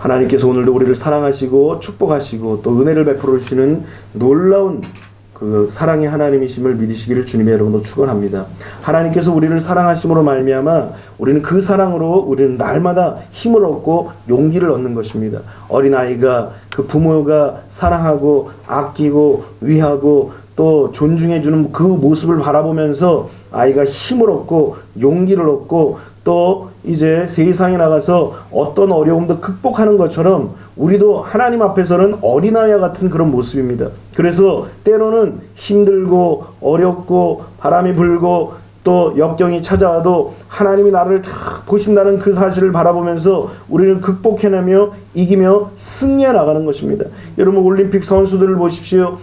하나님께서 오늘도 우리를 사랑하시고 축복하시고 또 은혜를 베풀어 주시는 놀라운 그 사랑의 하나님이심을 믿으시기를 주님의 이름으로 축원합니다. 하나님께서 우리를 사랑하심으로 말미암아 우리는 그 사랑으로 우리는 날마다 힘을 얻고 용기를 얻는 것입니다. 어린아이가 그 부모가 사랑하고 아끼고 위하고 또 존중해주는 그 모습을 바라보면서 아이가 힘을 얻고 용기를 얻고 또 이제 세상에 나가서 어떤 어려움도 극복하는 것처럼 우리도 하나님 앞에서는 어린아이와 같은 그런 모습입니다. 그래서 때로는 힘들고 어렵고 바람이 불고 또 역경이 찾아와도 하나님이 나를 다 보신다는 그 사실을 바라보면서 우리는 극복해내며 이기며 승리해 나가는 것입니다. 여러분 올림픽 선수들을 보십시오.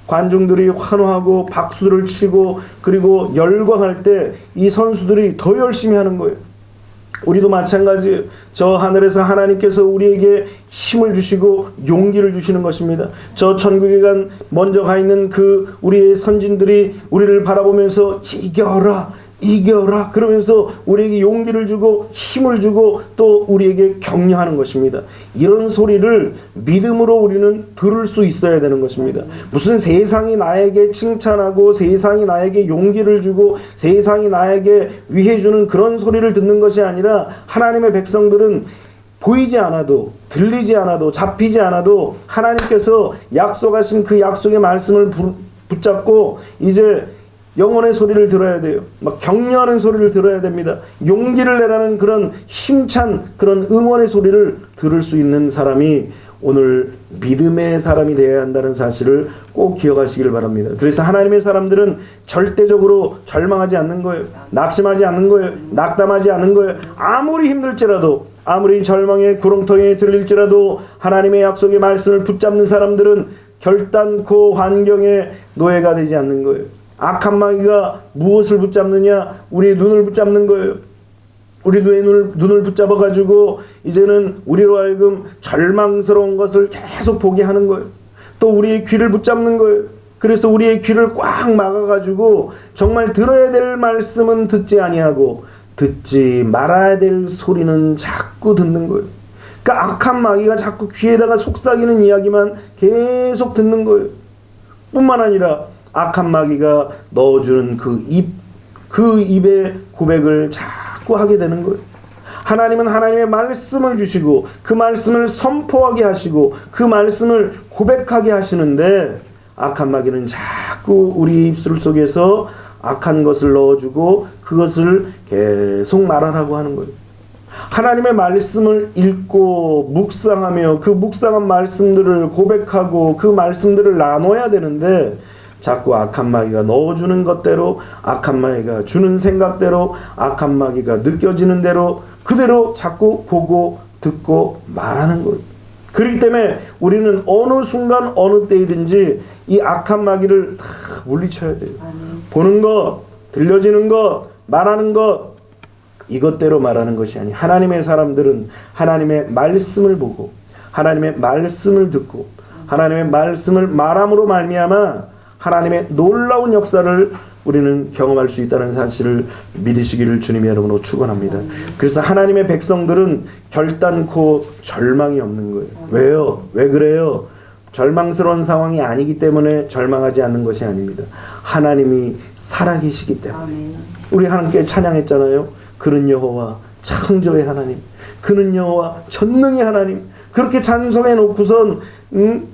관중들이 환호하고 박수들을 치고 그리고 열광할 때 이 선수들이 더 열심히 하는 거예요. 우리도 마찬가지예요. 저 하늘에서 하나님께서 우리에게 힘을 주시고 용기를 주시는 것입니다. 저 천국에 먼저 가 있는 그 우리의 선진들이 우리를 바라보면서 이겨라 그러면서 우리에게 용기를 주고 힘을 주고 또 우리에게 격려하는 것입니다. 이런 소리를 믿음으로 우리는 들을 수 있어야 되는 것입니다. 무슨 세상이 나에게 칭찬하고 세상이 나에게 용기를 주고 세상이 나에게 위해주는 그런 소리를 듣는 것이 아니라 하나님의 백성들은 보이지 않아도 들리지 않아도 잡히지 않아도 하나님께서 약속하신 그 약속의 말씀을 붙잡고 이제 영혼의 소리를 들어야 돼요. 막 격려하는 소리를 들어야 됩니다. 용기를 내라는 그런 힘찬 그런 응원의 소리를 들을 수 있는 사람이 오늘 믿음의 사람이 되어야 한다는 사실을 꼭 기억하시길 바랍니다. 그래서 하나님의 사람들은 절대적으로 절망하지 않는 거예요. 낙심하지 않는 거예요. 낙담하지 않는 거예요. 아무리 힘들지라도 아무리 절망의 구렁텅이에 들릴지라도 하나님의 약속의 말씀을 붙잡는 사람들은 결단코 환경의 노예가 되지 않는 거예요. 악한 마귀가 무엇을 붙잡느냐? 우리의 눈을 붙잡는 거예요. 우리 눈을 붙잡아가지고 이제는 우리로 하여금 절망스러운 것을 계속 보게 하는 거예요. 또 우리의 귀를 붙잡는 거예요. 그래서 우리의 귀를 꽉 막아가지고 정말 들어야 될 말씀은 듣지 아니하고 듣지 말아야 될 소리는 자꾸 듣는 거예요. 그러니까 악한 마귀가 자꾸 귀에다가 속삭이는 이야기만 계속 듣는 거예요. 뿐만 아니라 악한 마귀가 넣어주는 그 입의 고백을 자꾸 하게 되는 거예요. 하나님은 하나님의 말씀을 주시고 그 말씀을 선포하게 하시고 그 말씀을 고백하게 하시는데 악한 마귀는 자꾸 우리 입술 속에서 악한 것을 넣어주고 그것을 계속 말하라고 하는 거예요. 하나님의 말씀을 읽고 묵상하며 그 묵상한 말씀들을 고백하고 그 말씀들을 나눠야 되는데 자꾸 악한 마귀가 넣어주는 것대로 악한 마귀가 주는 생각대로 악한 마귀가 느껴지는 대로 그대로 자꾸 보고 듣고 말하는 거예요. 그렇기 때문에 우리는 어느 순간 어느 때이든지 이 악한 마귀를 다 물리쳐야 돼요. 보는 것, 들려지는 것, 말하는 것 이것대로 말하는 것이 아니 하나님의 사람들은 하나님의 말씀을 보고 하나님의 말씀을 듣고 하나님의 말씀을 말함으로 말미암아 하나님의 놀라운 역사를 우리는 경험할 수 있다는 사실을 믿으시기를 주님의 이름으로 축원합니다. 그래서 하나님의 백성들은 결단코 절망이 없는 거예요. 왜요? 왜 그래요? 절망스러운 상황이 아니기 때문에 절망하지 않는 것이 아닙니다. 하나님이 살아계시기 때문에. 우리 하나님께 찬양했잖아요. 그는 여호와 창조의 하나님, 그는 여호와 전능의 하나님. 그렇게 찬송해 놓고선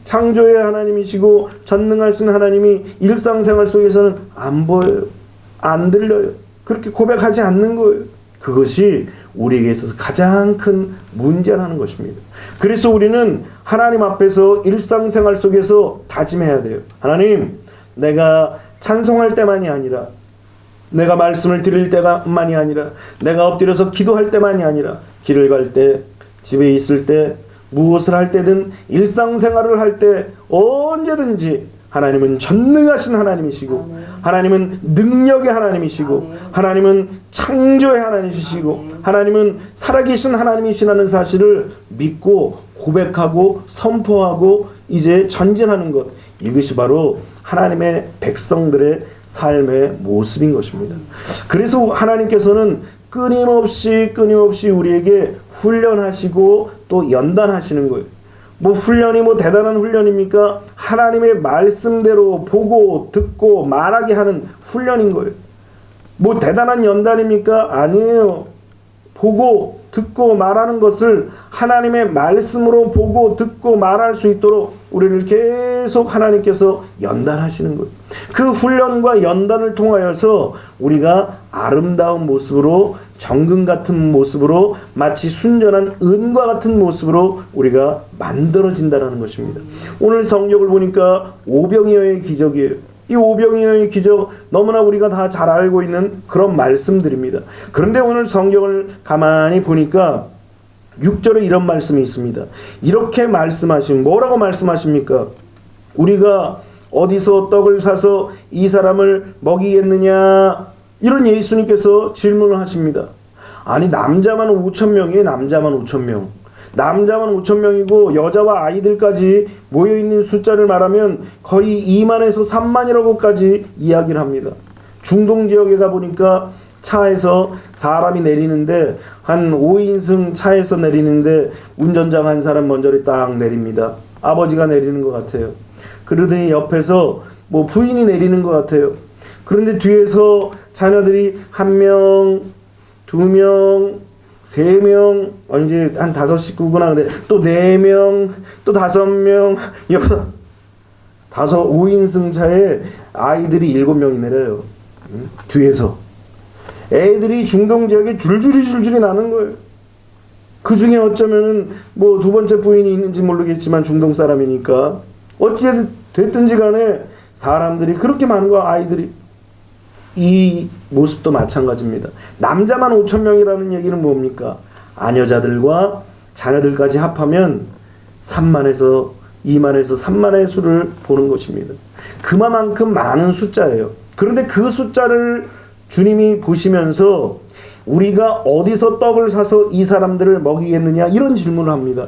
창조의 하나님이시고 전능하신 하나님이 일상생활 속에서는 안 보여요. 안 들려요. 그렇게 고백하지 않는 거예요. 그것이 우리에게 있어서 가장 큰 문제라는 것입니다. 그래서 우리는 하나님 앞에서 일상생활 속에서 다짐해야 돼요. 하나님, 내가 찬송할 때만이 아니라 내가 말씀을 드릴 때만이 아니라 내가 엎드려서 기도할 때만이 아니라 길을 갈 때, 집에 있을 때, 무엇을 할 때든 일상생활을 할 때 언제든지 하나님은 전능하신 하나님이시고 하나님은 능력의 하나님이시고 하나님은 창조의 하나님이시고 하나님은 살아계신 하나님이시라는 사실을 믿고 고백하고 선포하고 이제 전진하는 것, 이것이 바로 하나님의 백성들의 삶의 모습인 것입니다. 그래서 하나님께서는 끊임없이 우리에게 훈련하시고 또 연단하시는 거예요. 뭐 훈련이 뭐 대단한 훈련입니까? 하나님의 말씀대로 보고 듣고 말하게 하는 훈련인 거예요. 뭐 대단한 연단입니까? 아니에요. 보고 듣고 말하는 것을 하나님의 말씀으로 보고 듣고 말할 수 있도록 우리를 계속 하나님께서 연단하시는 거예요. 그 훈련과 연단을 통하여서 우리가 아름다운 모습으로, 정금 같은 모습으로, 마치 순전한 은과 같은 모습으로 우리가 만들어진다는 것입니다. 오늘 성경을 보니까 오병이어의 기적이에요. 이 오병이어의 기적 너무나 우리가 다 잘 알고 있는 그런 말씀들입니다. 그런데 오늘 성경을 가만히 보니까 6절에 이런 말씀이 있습니다. 이렇게 말씀하신, 뭐라고 말씀하십니까? 우리가 어디서 떡을 사서 이 사람을 먹이겠느냐? 이런 예수님께서 질문을 하십니다. 아니, 남자만 5,000명이에요. 남자만 5,000명. 남자만 5,000명이고 여자와 아이들까지 모여있는 숫자를 말하면 거의 2만에서 3만이라고까지 이야기를 합니다. 중동 지역에 가보니까 차에서 사람이 내리는데 한 5인승 차에서 내리는데 운전장 한 사람 먼저 딱 내립니다. 아버지가 내리는 것 같아요. 그러더니 옆에서 뭐 부인이 내리는 것 같아요. 그런데 뒤에서 자녀들이 1명, 2명, 3명, 이제 한 5식구구나. 근데 또 4명, 또 5명, 5인승 차에 아이들이 7명이 내려요. 뒤에서. 애들이 중동 지역에 줄줄이 나는 거예요. 그 중에 어쩌면은 뭐 두 번째 부인이 있는지 모르겠지만 중동 사람이니까. 어찌 됐든지 간에 사람들이 그렇게 많은 거야, 아이들이. 이 모습도 마찬가지입니다. 남자만 5,000명이라는 얘기는 뭡니까? 아녀자들과 자녀들까지 합하면 3만에서 2만에서 3만의 수를 보는 것입니다. 그만큼 많은 숫자예요. 그런데 그 숫자를 주님이 보시면서 우리가 어디서 떡을 사서 이 사람들을 먹이겠느냐 이런 질문을 합니다.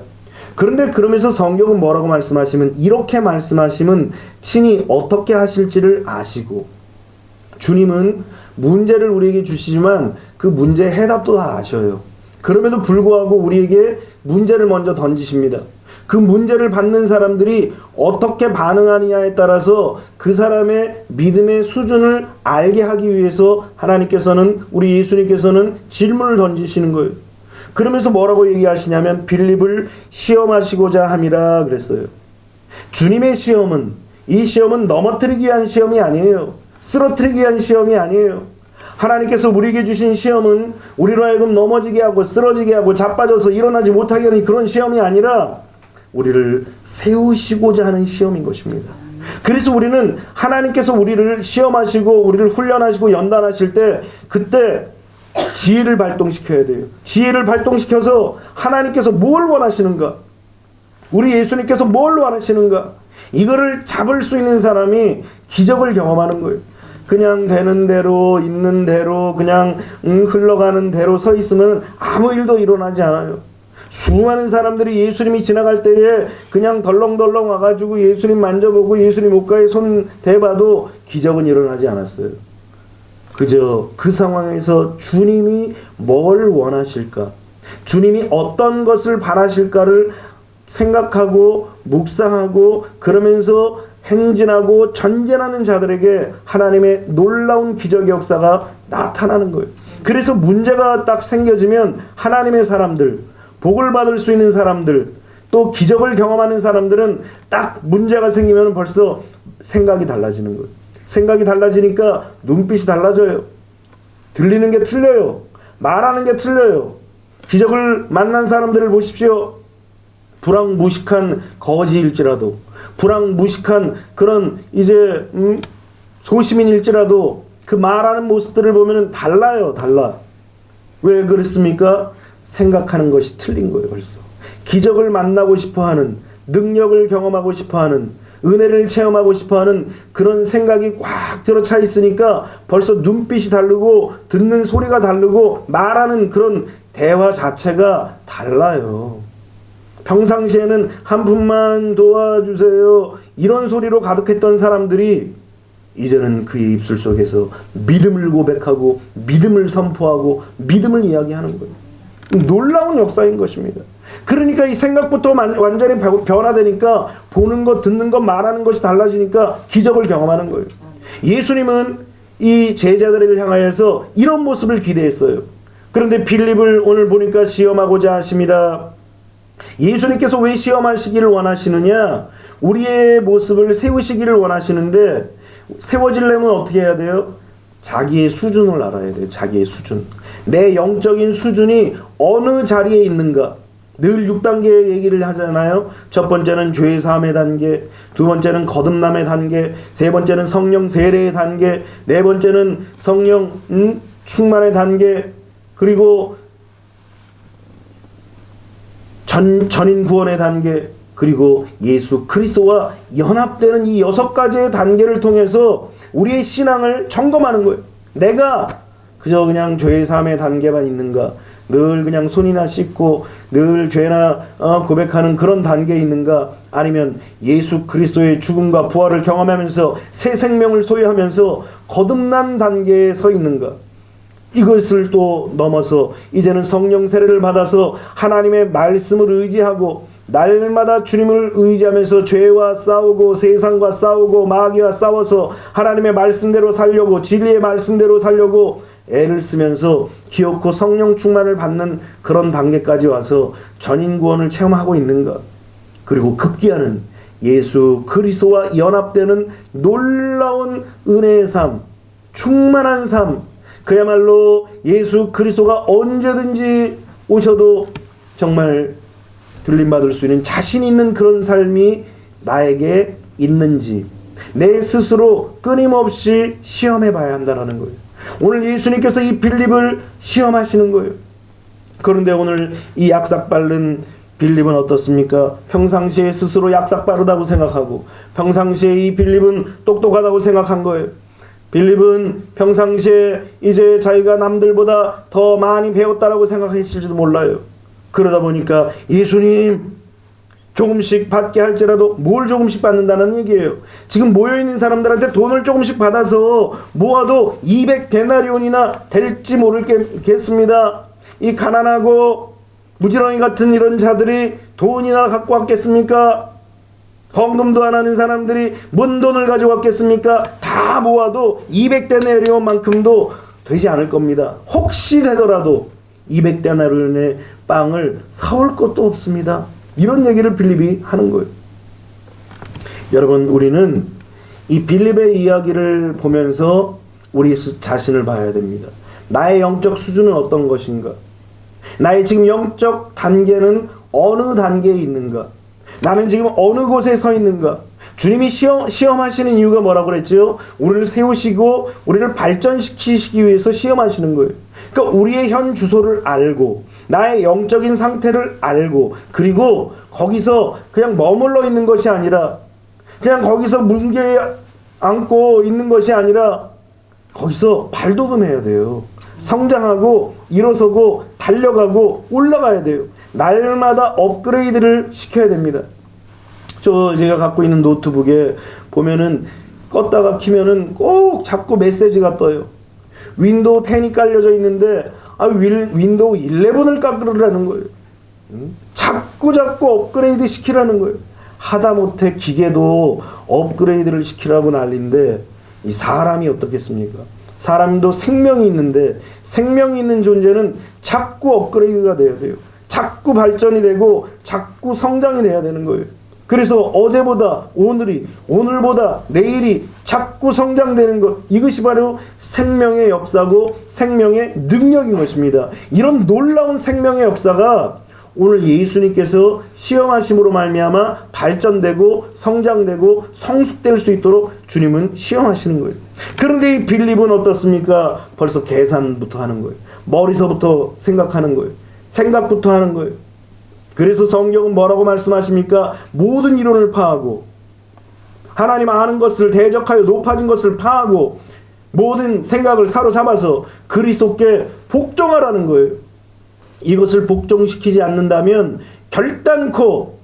그런데 그러면서 성경은 뭐라고 말씀하시면, 이렇게 말씀하시면 친히 어떻게 하실지를 아시고, 주님은 문제를 우리에게 주시지만 그 문제의 해답도 다 아셔요. 그럼에도 불구하고 우리에게 문제를 먼저 던지십니다. 그 문제를 받는 사람들이 어떻게 반응하느냐에 따라서 그 사람의 믿음의 수준을 알게 하기 위해서 하나님께서는, 우리 예수님께서는 질문을 던지시는 거예요. 그러면서 뭐라고 얘기하시냐면 빌립을 시험하시고자 함이라 그랬어요. 주님의 시험은, 이 시험은 넘어뜨리기 위한 시험이 아니에요. 쓰러뜨리기 위한 시험이 아니에요. 하나님께서 우리에게 주신 시험은 우리로 하여금 넘어지게 하고 쓰러지게 하고 자빠져서 일어나지 못하게 하는 그런 시험이 아니라 우리를 세우시고자 하는 시험인 것입니다. 그래서 우리는 하나님께서 우리를 시험하시고 우리를 훈련하시고 연단하실 때 그때 지혜를 발동시켜야 돼요. 지혜를 발동시켜서 하나님께서 뭘 원하시는가? 우리 예수님께서 뭘 원하시는가? 이거를 잡을 수 있는 사람이 기적을 경험하는 거예요. 그냥 되는 대로 있는 대로 그냥 흘러가는 대로 서 있으면 아무 일도 일어나지 않아요. 수많은 사람들이 예수님이 지나갈 때에 그냥 덜렁덜렁 와가지고 예수님 만져보고 예수님 옷가에 손 대봐도 기적은 일어나지 않았어요. 그저 그 상황에서 주님이 뭘 원하실까, 주님이 어떤 것을 바라실까를 생각하고 묵상하고 그러면서 행진하고 전진하는 자들에게 하나님의 놀라운 기적 역사가 나타나는 거예요. 그래서 문제가 딱 생겨지면 하나님의 사람들, 복을 받을 수 있는 사람들, 또 기적을 경험하는 사람들은 딱 문제가 생기면 벌써 생각이 달라지는 거예요. 생각이 달라지니까 눈빛이 달라져요. 들리는 게 틀려요. 말하는 게 틀려요. 기적을 만난 사람들을 보십시오. 불황무식한 거지일지라도, 불황무식한 그런 이제 소시민일지라도 그 말하는 모습들을 보면 달라요. 달라. 왜 그랬습니까? 생각하는 것이 틀린 거예요. 벌써 기적을 만나고 싶어하는, 능력을 경험하고 싶어하는, 은혜를 체험하고 싶어하는 그런 생각이 꽉 들어차 있으니까 벌써 눈빛이 다르고 듣는 소리가 다르고 말하는 그런 대화 자체가 달라요. 평상시에는 한 푼만 도와주세요 이런 소리로 가득했던 사람들이 이제는 그의 입술 속에서 믿음을 고백하고 믿음을 선포하고 믿음을 이야기하는 거예요. 놀라운 역사인 것입니다. 그러니까 이 생각부터 완전히 변화되니까 보는 것, 듣는 것, 말하는 것이 달라지니까 기적을 경험하는 거예요. 예수님은 이 제자들을 향하여서 이런 모습을 기대했어요. 그런데 빌립을 오늘 보니까 시험하고자 하심이라. 예수님께서 왜 시험하시기를 원하시느냐? 우리의 모습을 세우시기를 원하시는데, 세워지려면 어떻게 해야 돼요? 자기의 수준을 알아야 돼요. 자기의 수준. 내 영적인 수준이 어느 자리에 있는가. 늘 6단계 얘기를 하잖아요. 첫 번째는 죄 사함의 단계, 두 번째는 거듭남의 단계, 세 번째는 성령 세례의 단계, 네 번째는 성령 충만의 단계, 그리고 전인 구원의 단계, 그리고 예수 그리스도와 연합되는 이 6가지의 단계를 통해서 우리의 신앙을 점검하는 거예요. 내가 그저 그냥 죄 사함의 단계만 있는가? 늘 그냥 손이나 씻고 늘 죄나 고백하는 그런 단계에 있는가? 아니면 예수 그리스도의 죽음과 부활을 경험하면서 새 생명을 소유하면서 거듭난 단계에 서 있는가? 이것을 또 넘어서 이제는 성령 세례를 받아서 하나님의 말씀을 의지하고 날마다 주님을 의지하면서 죄와 싸우고 세상과 싸우고 마귀와 싸워서 하나님의 말씀대로 살려고, 진리의 말씀대로 살려고 애를 쓰면서 기어코 성령 충만을 받는 그런 단계까지 와서 전인 구원을 체험하고 있는가? 그리고 급기야는 예수 그리스도와 연합되는 놀라운 은혜의 삶, 충만한 삶, 그야말로 예수 그리스도가 언제든지 오셔도 정말 들림받을 수 있는 자신 있는 그런 삶이 나에게 있는지 내 스스로 끊임없이 시험해 봐야 한다는 거예요. 오늘 예수님께서 이 빌립을 시험하시는 거예요. 그런데 오늘 이 약삭빠른 빌립은 어떻습니까? 평상시에 스스로 약삭빠르다고 생각하고 평상시에 이 빌립은 똑똑하다고 생각한 거예요. 빌립은 평상시에 이제 자기가 남들보다 더 많이 배웠다라고 생각했을지도 몰라요. 그러다 보니까 예수님 조금씩 받게 할지라도 뭘 조금씩 받는다는 얘기예요. 지금 모여있는 사람들한테 돈을 조금씩 받아서 모아도 200데나리온이나 될지 모르겠습니다. 이 가난하고 무지렁이 같은 이런 자들이 돈이나 갖고 왔겠습니까? 헌금도 안 하는 사람들이 뭔 돈을 가지고 왔겠습니까? 다 모아도 200데나리온만큼도 되지 않을 겁니다. 혹시 되더라도 200데나리온의 빵을 사올 것도 없습니다. 이런 얘기를 빌립이 하는 거예요. 여러분, 우리는 이 빌립의 이야기를 보면서 우리 자신을 봐야 됩니다. 나의 영적 수준은 어떤 것인가? 나의 지금 영적 단계는 어느 단계에 있는가? 나는 지금 어느 곳에 서 있는가? 주님이 시험하시는 이유가 뭐라고 그랬죠? 우리를 세우시고 우리를 발전시키시기 위해서 시험하시는 거예요. 그러니까 우리의 현 주소를 알고 나의 영적인 상태를 알고 그리고 거기서 그냥 머물러 있는 것이 아니라 그냥 거기서 뭉개 안고 있는 것이 아니라 거기서 발돋움해야 돼요. 성장하고 일어서고 달려가고 올라가야 돼요. 날마다 업그레이드를 시켜야 됩니다. 제가 갖고 있는 노트북에 보면은 껐다가 키면은 꼭 자꾸 메시지가 떠요. 윈도우 10이 깔려져 있는데 윈도우 11을 깔으라는 거예요. 자꾸 업그레이드 시키라는 거예요. 하다못해 기계도 업그레이드를 시키라고 난리인데 이 사람이 어떻겠습니까? 사람도 생명이 있는데 생명이 있는 존재는 자꾸 업그레이드가 돼야 돼요. 자꾸 발전이 되고 자꾸 성장이 돼야 되는 거예요. 그래서 어제보다 오늘보다 내일이 자꾸 성장되는 것, 이것이 바로 생명의 역사고 생명의 능력인 것입니다. 이런 놀라운 생명의 역사가 오늘 예수님께서 시험하심으로 말미암아 발전되고 성장되고 성숙될 수 있도록 주님은 시험하시는 거예요. 그런데 이 빌립은 어떻습니까? 벌써 계산부터 하는 거예요. 머리서부터 생각하는 거예요. 생각부터 하는 거예요. 그래서 성경은 뭐라고 말씀하십니까? 모든 이론을 파하고 하나님 아는 것을 대적하여 높아진 것을 파하고 모든 생각을 사로잡아서 그리스도께 복종하라는 거예요. 이것을 복종시키지 않는다면 결단코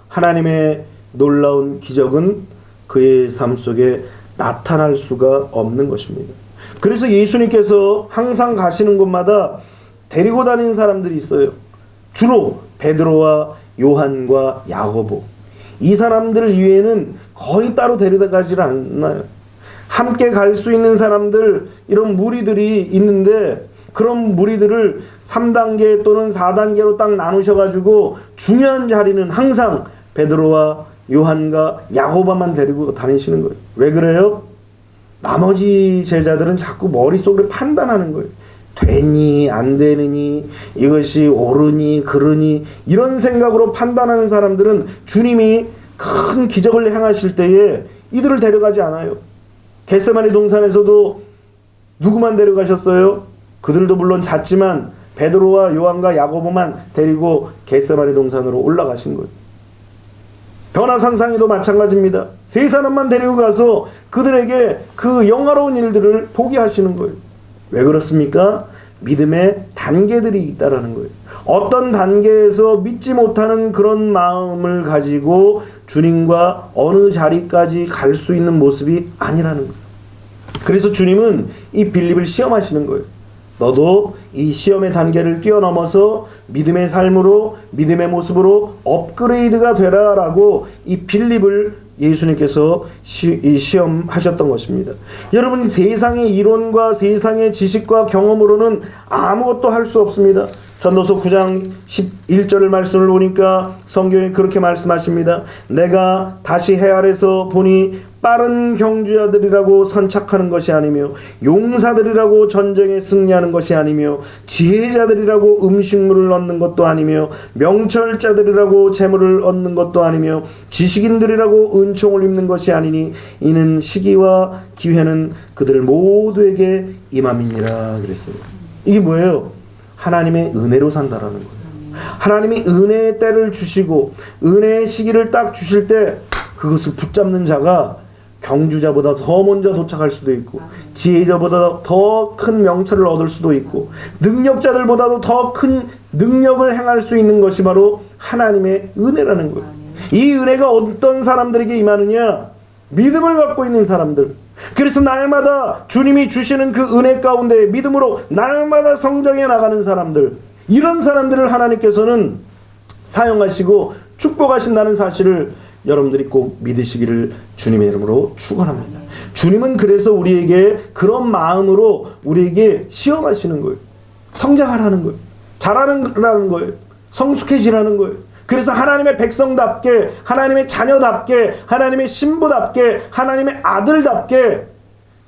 하나님의 놀라운 기적은 그의 삶 속에 나타날 수가 없는 것입니다. 그래서 예수님께서 항상 가시는 곳마다 데리고 다니는 사람들이 있어요. 주로 베드로와 요한과 야고보, 이 사람들 이외에는 거의 따로 데려가지 않나요. 함께 갈 수 있는 사람들, 이런 무리들이 있는데 그런 무리들을 3단계 또는 4단계로 딱 나누셔가지고 중요한 자리는 항상 베드로와 요한과 야고보만 데리고 다니시는 거예요. 왜 그래요? 나머지 제자들은 자꾸 머릿속으로 판단하는 거예요. 되니 안 되느니, 이것이 옳으니 그르니, 이런 생각으로 판단하는 사람들은 주님이 큰 기적을 행하실 때에 이들을 데려가지 않아요. 겟세마네 동산에서도 누구만 데려가셨어요? 그들도 물론 잤지만 베드로와 요한과 야고보만 데리고 겟세마네 동산으로 올라가신 거예요. 변화상상에도 마찬가지입니다. 세 사람만 데리고 가서 그들에게 그 영화로운 일들을 보게 하시는 거예요. 왜 그렇습니까? 믿음의 단계들이 있다라는 거예요. 어떤 단계에서 믿지 못하는 그런 마음을 가지고 주님과 어느 자리까지 갈 수 있는 모습이 아니라는 거예요. 그래서 주님은 이 빌립을 시험하시는 거예요. 너도 이 시험의 단계를 뛰어넘어서 믿음의 삶으로, 믿음의 모습으로 업그레이드가 되라라고 이 빌립을 예수님께서 시험하셨던 것입니다. 여러분, 세상의 이론과 세상의 지식과 경험으로는 아무것도 할 수 없습니다. 전도서 9장 11절을 말씀을 보니까 성경에 그렇게 말씀하십니다. 내가 다시 해 아래서 보니 빠른 경주자들이라고 선착하는 것이 아니며 용사들이라고 전쟁에 승리하는 것이 아니며 지혜자들이라고 음식물을 얻는 것도 아니며 명철자들이라고 재물을 얻는 것도 아니며 지식인들이라고 은총을 입는 것이 아니니 이는 시기와 기회는 그들 모두에게 임함이니라 그랬어요. 이게 뭐예요? 하나님의 은혜로 산다라는 거예요. 하나님이 은혜의 때를 주시고 은혜의 시기를 딱 주실 때 그것을 붙잡는 자가 경주자보다 더 먼저 도착할 수도 있고 지혜자보다 더 큰 명철을 얻을 수도 있고 능력자들보다도 더 큰 능력을 행할 수 있는 것이 바로 하나님의 은혜라는 거예요. 이 은혜가 어떤 사람들에게 임하느냐? 믿음을 갖고 있는 사람들. 그래서 날마다 주님이 주시는 그 은혜 가운데 믿음으로 날마다 성장해 나가는 사람들, 이런 사람들을 하나님께서는 사용하시고 축복하신다는 사실을 여러분들이 꼭 믿으시기를 주님의 이름으로 축원합니다. 주님은 그래서 우리에게 그런 마음으로 우리에게 시험하시는 거예요. 성장하라는 거예요. 잘하라는 거예요. 성숙해지라는 거예요. 그래서 하나님의 백성답게, 하나님의 자녀답게, 하나님의 신부답게, 하나님의 아들답게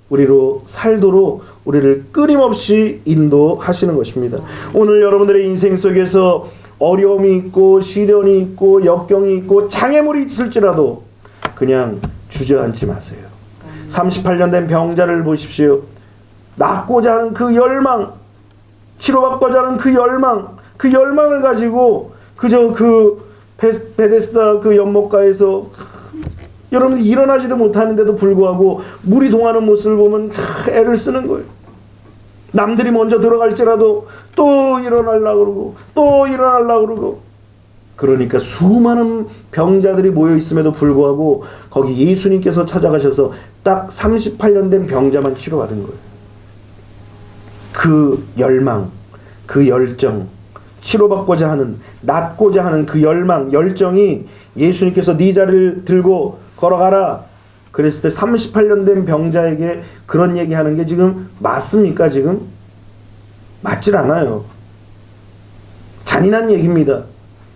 우리로 살도록 우리를 끊임없이 인도하시는 것입니다. 오늘 여러분들의 인생 속에서 어려움이 있고 시련이 있고 역경이 있고 장애물이 있을지라도 그냥 주저앉지 마세요. 38년 된 병자를 보십시오. 낫고자 하는 그 열망, 치료받고자 하는 그 열망을 가지고 그저 그 베데스다 그 연못가에서 여러분 일어나지도 못하는데도 불구하고 물이 동하는 모습을 보면 애를 쓰는 거예요. 남들이 먼저 들어갈지라도 또 일어나려고 그러고 또 일어나려고 그러고, 그러니까 수많은 병자들이 모여 있음에도 불구하고 거기 예수님께서 찾아가셔서 딱 38년 된 병자만 치료받은 거예요. 그 열망, 그 열정, 치료받고자 하는, 낫고자 하는 그 열망, 열정이 예수님께서 네 자리를 들고 걸어가라 그랬을 때 38년 된 병자에게 그런 얘기하는 게 지금 맞습니까? 지금 맞질 않아요. 잔인한 얘기입니다.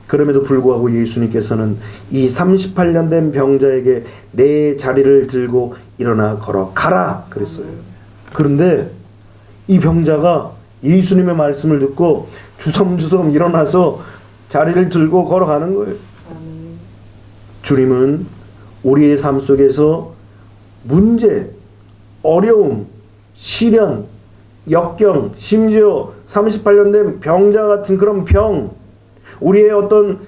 그럼에도 불구하고 예수님께서는 이 38년 된 병자에게 내 자리를 들고 일어나 걸어가라 그랬어요. 그런데 이 병자가 예수님의 말씀을 듣고 주섬주섬 일어나서 자리를 들고 걸어가는 거예요. 주님은 우리의 삶 속에서 문제, 어려움, 시련, 역경, 심지어 38년 된 병자 같은 그런 병, 우리의 어떤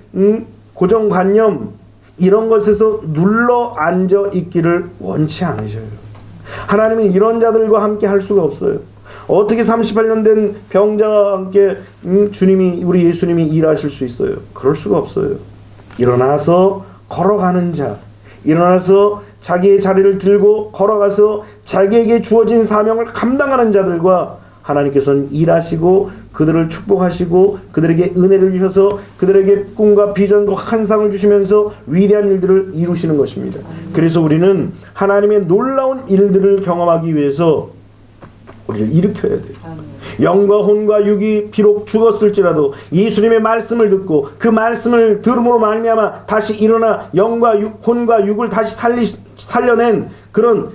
고정관념, 이런 것에서 눌러 앉아 있기를 원치 않으셔요. 하나님은 이런 자들과 함께 할 수가 없어요. 어떻게 38년 된 병자와 함께 주님이, 우리 예수님이 일하실 수 있어요? 그럴 수가 없어요. 일어나서 걸어가는 자, 일어나서 자기의 자리를 들고 걸어가서 자기에게 주어진 사명을 감당하는 자들과 하나님께서는 일하시고 그들을 축복하시고 그들에게 은혜를 주셔서 그들에게 꿈과 비전과 환상을 주시면서 위대한 일들을 이루시는 것입니다. 그래서 우리는 하나님의 놀라운 일들을 경험하기 위해서 우리를 일으켜야 돼요. 영과 혼과 육이 비록 죽었을지라도 예수님의 말씀을 듣고 그 말씀을 들음으로 말미암아 다시 일어나 영과 혼과 육을 다시 살려낸 그런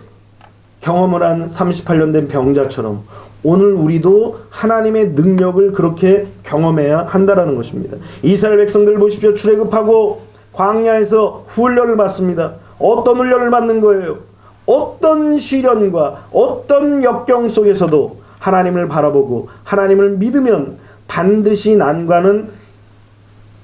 경험을 한 38년 된 병자처럼 오늘 우리도 하나님의 능력을 그렇게 경험해야 한다라는 것입니다. 이스라엘 백성들 보십시오. 출애굽하고 광야에서 훈련을 받습니다. 어떤 훈련을 받는 거예요? 어떤 시련과 어떤 역경 속에서도 하나님을 바라보고 하나님을 믿으면 반드시 난관은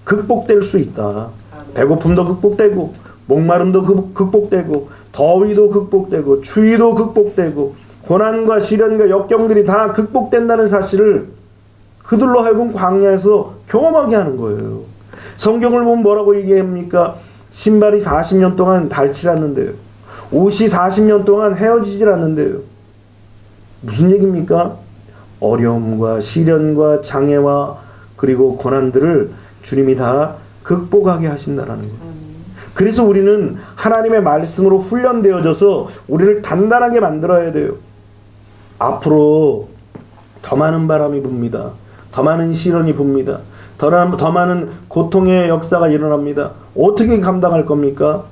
극복될 수 있다. 배고픔도 극복되고 목마름도 극복되고 더위도 극복되고 추위도 극복되고 고난과 시련과 역경들이 다 극복된다는 사실을 그들로 하여금 광야에서 경험하게 하는 거예요. 성경을 보면 뭐라고 얘기합니까? 신발이 40년 동안 닳지 않는데요. 옷이 40년 동안 헤어지질 않는데요. 무슨 얘기입니까? 어려움과 시련과 장애와 그리고 고난들을 주님이 다 극복하게 하신다라는 거예요. 그래서 우리는 하나님의 말씀으로 훈련되어져서 우리를 단단하게 만들어야 돼요. 앞으로 더 많은 바람이 붑니다. 더 많은 시련이 붑니다. 더 많은 고통의 역사가 일어납니다. 어떻게 감당할 겁니까?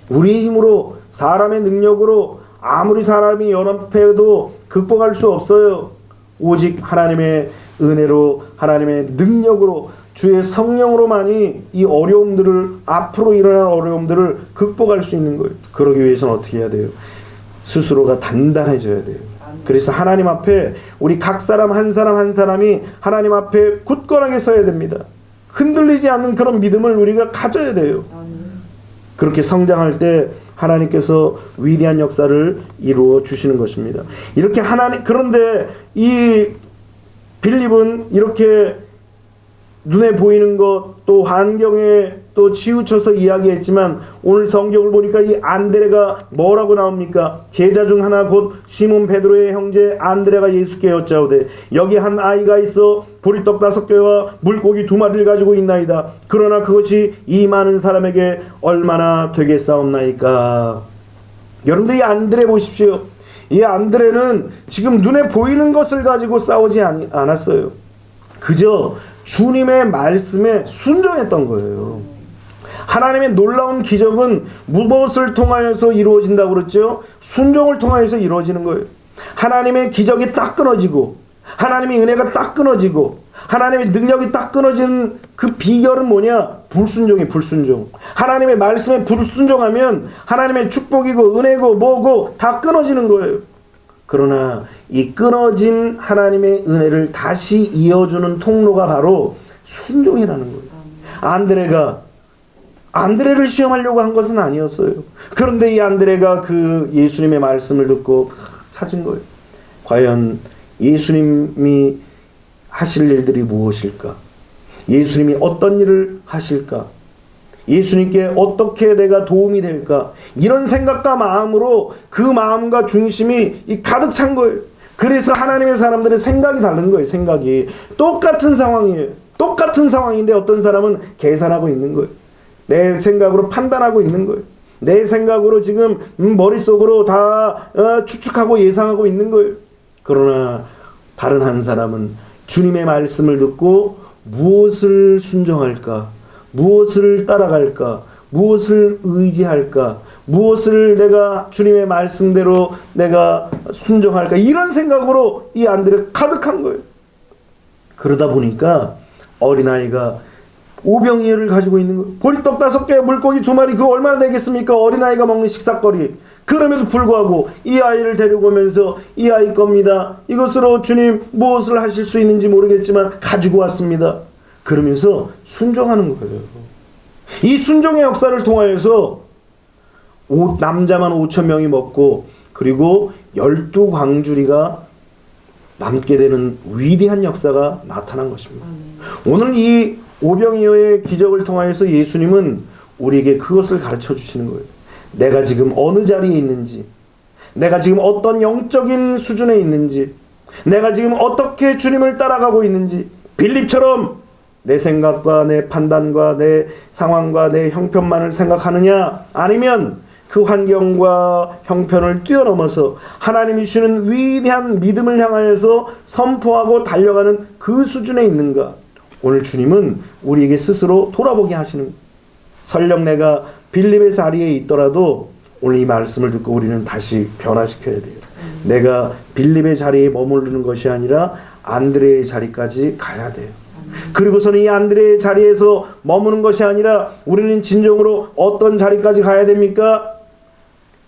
우리의 힘으로 사람의 능력으로 아무리 사람이 연합해도 극복할 수 없어요. 오직 하나님의 은혜로 하나님의 능력으로 주의 성령으로만이 이 어려움들을 앞으로 일어날 어려움들을 극복할 수 있는 거예요. 그러기 위해서는 어떻게 해야 돼요? 스스로가 단단해져야 돼요. 그래서 하나님 앞에 우리 각 사람 한 사람 한 사람이 하나님 앞에 굳건하게 서야 됩니다. 흔들리지 않는 그런 믿음을 우리가 가져야 돼요. 그렇게 성장할 때 하나님께서 위대한 역사를 이루어 주시는 것입니다. 이렇게 그런데 이 빌립은 이렇게 눈에 보이는 것 또 환경에 또 치우쳐서 이야기했지만 오늘 성경을 보니까 이 안드레가 뭐라고 나옵니까? 제자 중 하나 곧 시몬 베드로의 형제 안드레가 예수께 여짜오되 여기 한 아이가 있어 보리떡 5개와 물고기 2마리를 가지고 있나이다. 그러나 그것이 이 많은 사람에게 얼마나 되겠사옵나이까. 여러분들 이 안드레 보십시오. 이 안드레는 지금 눈에 보이는 것을 가지고 싸우지 않았어요. 그저 주님의 말씀에 순종했던 거예요. 하나님의 놀라운 기적은 무엇을 통하여서 이루어진다고 그랬죠? 순종을 통하여서 이루어지는 거예요. 하나님의 기적이 딱 끊어지고 하나님의 은혜가 딱 끊어지고 하나님의 능력이 딱 끊어지는 그 비결은 뭐냐? 불순종. 하나님의 말씀에 불순종하면 하나님의 축복이고 은혜고 뭐고 다 끊어지는 거예요. 그러나 이 끊어진 하나님의 은혜를 다시 이어주는 통로가 바로 순종이라는 거예요. 안드레를 시험하려고 한 것은 아니었어요. 그런데 이 안드레가 그 예수님의 말씀을 듣고 찾은 거예요. 과연 예수님이 하실 일들이 무엇일까? 예수님이 어떤 일을 하실까? 예수님께 어떻게 내가 도움이 될까? 이런 생각과 마음으로 그 마음과 중심이 가득 찬 거예요. 그래서 하나님의 사람들의 생각이 다른 거예요. 생각이 똑같은 상황이에요. 똑같은 상황인데 어떤 사람은 계산하고 있는 거예요. 내 생각으로 판단하고 있는 거예요. 내 생각으로 지금 머릿속으로 다 추측하고 예상하고 있는 거예요. 그러나 다른 한 사람은 주님의 말씀을 듣고 무엇을 순종할까? 무엇을 따라갈까? 무엇을 의지할까? 무엇을 내가 주님의 말씀대로 내가 순종할까? 이런 생각으로 이 안드레가 가득한 거예요. 그러다 보니까 어린아이가 오병이어를 가지고 있는 거예요. 보리떡 5개, 물고기 2마리, 그거 얼마나 되겠습니까? 어린아이가 먹는 식사거리. 그럼에도 불구하고 이 아이를 데리고 오면서 이 아이 겁니다. 이것으로 주님 무엇을 하실 수 있는지 모르겠지만 가지고 왔습니다. 그러면서 순종하는 거예요. 이 순종의 역사를 통하여서 남자만 5,000명이 먹고 그리고 12광주리가 남게 되는 위대한 역사가 나타난 것입니다. 오늘 이 오병이어의 기적을 통하여서 예수님은 우리에게 그것을 가르쳐 주시는 거예요. 내가 지금 어느 자리에 있는지, 내가 지금 어떤 영적인 수준에 있는지, 내가 지금 어떻게 주님을 따라가고 있는지, 빌립처럼 내 생각과 내 판단과 내 상황과 내 형편만을 생각하느냐, 아니면 그 환경과 형편을 뛰어넘어서 하나님이 주시는 위대한 믿음을 향하여서 선포하고 달려가는 그 수준에 있는가. 오늘 주님은 우리에게 스스로 돌아보게 하시는 거예요. 설령 내가 빌립의 자리에 있더라도 오늘 이 말씀을 듣고 우리는 다시 변화시켜야 돼요. 내가 빌립의 자리에 머무르는 것이 아니라 안드레의 자리까지 가야 돼요. 그리고서는 이 안드레의 자리에서 머무는 것이 아니라 우리는 진정으로 어떤 자리까지 가야 됩니까?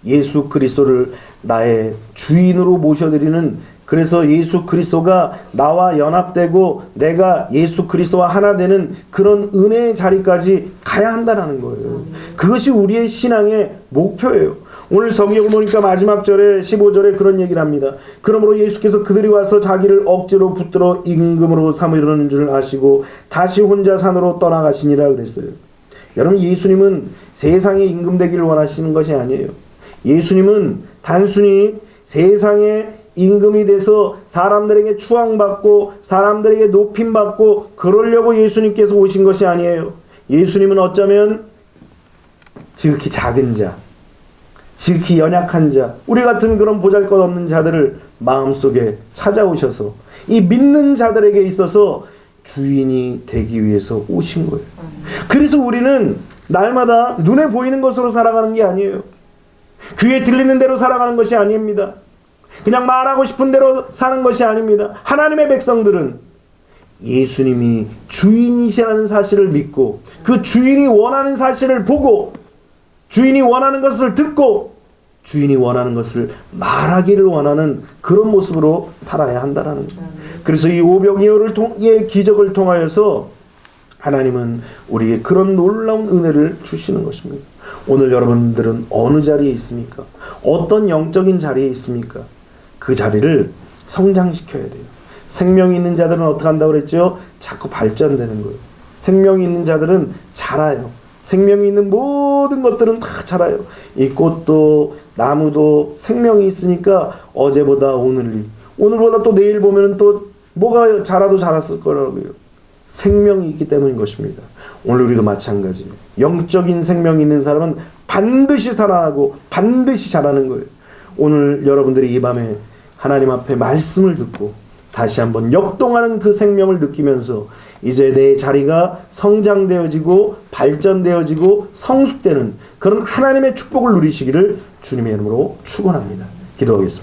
예수 그리스도를 나의 주인으로 모셔드리는, 그래서 예수 그리스도가 나와 연합되고 내가 예수 그리스도와 하나 되는 그런 은혜의 자리까지 가야 한다는 거예요. 그것이 우리의 신앙의 목표예요. 오늘 성경을 보니까 마지막 절에 15절에 그런 얘기를 합니다. 그러므로 예수께서 그들이 와서 자기를 억지로 붙들어 임금으로 삼으려는 줄 아시고 다시 혼자 산으로 떠나가시니라 그랬어요. 여러분, 예수님은 세상의 임금 되기를 원하시는 것이 아니에요. 예수님은 단순히 세상의 임금이 돼서 사람들에게 추앙받고 사람들에게 높임받고 그러려고 예수님께서 오신 것이 아니에요. 예수님은 어쩌면 지극히 작은 자, 지극히 연약한 자, 우리 같은 그런 보잘것없는 자들을 마음속에 찾아오셔서 이 믿는 자들에게 있어서 주인이 되기 위해서 오신 거예요. 그래서 우리는 날마다 눈에 보이는 것으로 살아가는 게 아니에요. 귀에 들리는 대로 살아가는 것이 아닙니다. 그냥 말하고 싶은 대로 사는 것이 아닙니다. 하나님의 백성들은 예수님이 주인이시라는 사실을 믿고 그 주인이 원하는 사실을 보고 주인이 원하는 것을 듣고 주인이 원하는 것을 말하기를 원하는 그런 모습으로 살아야 한다는 거예요. 그래서 이 오병이어의 기적을 통하여서 하나님은 우리에게 그런 놀라운 은혜를 주시는 것입니다. 오늘 여러분들은 어느 자리에 있습니까? 어떤 영적인 자리에 있습니까? 그 자리를 성장시켜야 돼요. 생명이 있는 자들은 어떻게 한다고 그랬죠? 자꾸 발전되는 거예요. 생명이 있는 자들은 자라요. 생명이 있는 모든 것들은 다 자라요. 이 꽃도 나무도 생명이 있으니까 어제보다 오늘이, 오늘보다 또 내일 보면 또 뭐가 자라도 자랐을 거라고요. 생명이 있기 때문인 것입니다. 오늘 우리도 마찬가지예요. 영적인 생명이 있는 사람은 반드시 살아나고 반드시 자라는 거예요. 오늘 여러분들이 이 밤에 하나님 앞에 말씀을 듣고 다시 한번 역동하는 그 생명을 느끼면서 이제 내 자리가 성장되어지고 발전되어지고 성숙되는 그런 하나님의 축복을 누리시기를 주님의 이름으로 축원합니다. 기도하겠습니다.